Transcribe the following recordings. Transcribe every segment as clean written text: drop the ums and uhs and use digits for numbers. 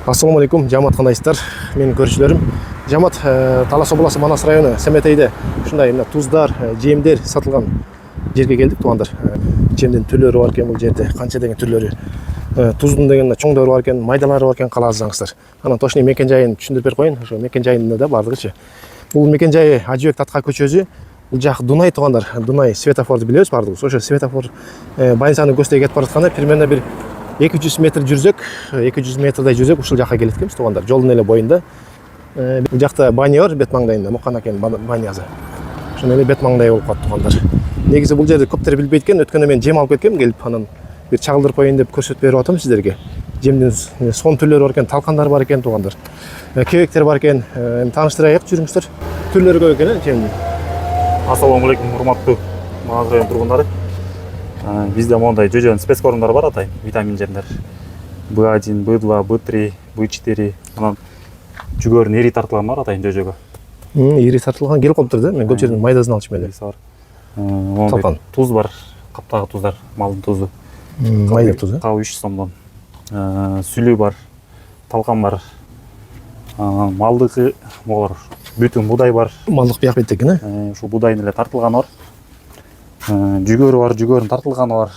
Ассаламу алейкум, жамат кандайсыздар? Менин көрүүчүлөрүм. Жамат Талас областы Манас району Семетейде ушундай туздар, жемдер сатылган жерге келдик, туугандар. Жемдин түрлөрү бар экен бул жерде, канча деген түрлөрү. Туздун деген чоңдору бар экен, майдалары бар экен, калаасыздар. Анан точно мекен жайын түшүндүрүп берип коеюн. Ошо мекен жайында да бардыгычы. Бул мекен жайы Ажыбек Татка көчөсү. Бул жак Дунай, туугандар. Дунай светофорду билебиз бардыгыбыз. Ошо светофор больницаны көздөй кетип баратканда примерно бир 200 метр жүрсөк, 200 метрдей жүрсөк, ушул жака келет экенбиз, туугандар. Жолдун эле боюнда. Бул жакта баня бар, бет маңдайында, Мукан акен банясы. Ошондо эле бет маңдай болуп калат, туугандар. Негизи бул жерде көптөр билбейт экен, өткөндө мен жем алып кеткем, келип анан бир чагылдырып коеюн деп көрсөтүп берип атам сиздерге. Жемдин сон түрлөрү бар экен, талкандар бар экен, туугандар. Кебектер бар экен, тааныштырайык, жүрүңүздөр. Түрлөрү көп экен, жемдин. Ассаламу алейкум, урматтуу Манас району тургундары. Бизде мондай жөжөнүн спецкормдору бар, атайын, витамин жемдер. B1, B2, B3, B4, анан жүгөрүнүн эри тартылган бар, атайын, жөжөгө. Эри тартылган келип калыптыр да, мен көп жерден майдасын алчумун эле. Талкан. Туз бар, каптагы туздар, малдын тузу. Майда тузу. Кабы 300 сомдон. Сүлү бар, талкан бар. Малдыкы болор. Бүтүн будай бар. Малдык бияк беттекен, Ушул будайдын эле тартылганы бар. Жүгөрү бар, жүгөрүнүн тартылганы бар.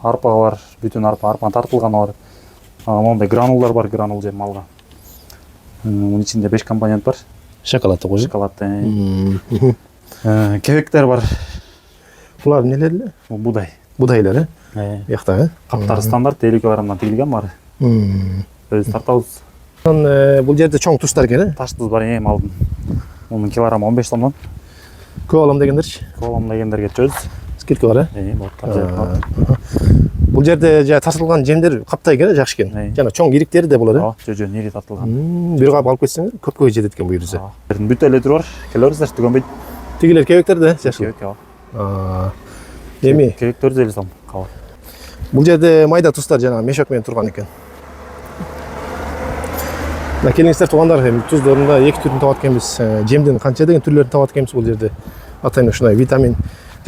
Арпа бар, бүтүн арпанын тартылганы бар. Мондай гранулдар бар, гранул жем малга. Мунун ичинде 5 компонент бар. Шоколадты кожу. Шоколадты. Кебектер бар. Булар нелер эле? Будай. Будайлар, Биякта, Каптары стандарт, 50 килограммдан тигилген баары. Өзүбүз тартабыз. Бул жерде чоң туздар экен, Таш туз бар, малдын. Мунун килограммы 15 сомдон. Көп алам дегендерчи. Көп алам дегендерге чөз. Скидка бар, болот. Бул жерде жана тартылган жемдер каптай экен, жакшы экен. Жана чоң ириктери да болот, Жөжөнүн эри тартылган. Бир кап алып кетсеңер, көпкө жетет экен буюрса. Бүт эле түрү бар. Келебиздер, түгөнбөйт. Тигилер кебектер да, жакшы. Эми Кебек 450 сом кабар. бул жерде майда туздар жана мешок менен турган экен. Келиңиздер, туугандар, туздорунда эки түрүн табат экенбиз. Жемдин канча деген түрлөрүн табат экенбиз бул жерде. Атайын ушундай витамин.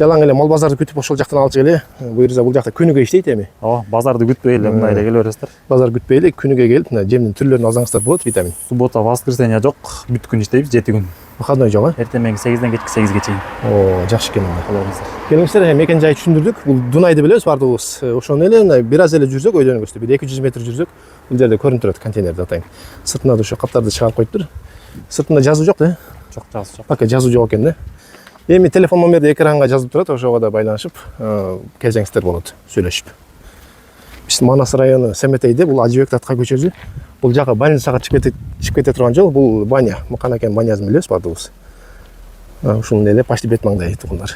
Жалаң эле мал базарды күтүп ошол жактан алчу эле. Буюрса бул жакта күнүгө иштейт эми. Базарды күтпөй эле мындай эле келе бересиздер. Базар күтпөй эле күнүгө келип, мына жемдин түрлөрүн алсаңыздар болот, витамин. Суббота, воскресенье жок, бүт күн иштейбиз, 7 күн. Выходной жок, Эртең менен 8ден кечки 8ге чейин. Жакшы экен. Келебиздер. Келиңиздер, мекен жай түшүндүрдүк. Бул Дунайды билебиз бардыгыбыз. Ошону эле бир аз эле жүрсөк, өйдөнүбүздө бир 200 метр жүрсөк, бул жерде көрүнүп турат контейнерди, атайын. Сыртына да ошо каптарды чыгарып коюптур. Сыртында жазуу жок да? Жок, жазуу жок. Пока жазуу жок экен да. Эми телефон номерди экранга жазылып турат, ошого да байланышып, келсеңиздер болот, сүйлөшүп. Биз Манас району Семетейде, бул Ажыбек Татка көчөсү. Бул жака больницага чыгып кете турган жол, бул баня. Мукан акен банясын билебиз бардыгыбыз. Ушунун эле почти бет маңдай, туугандар.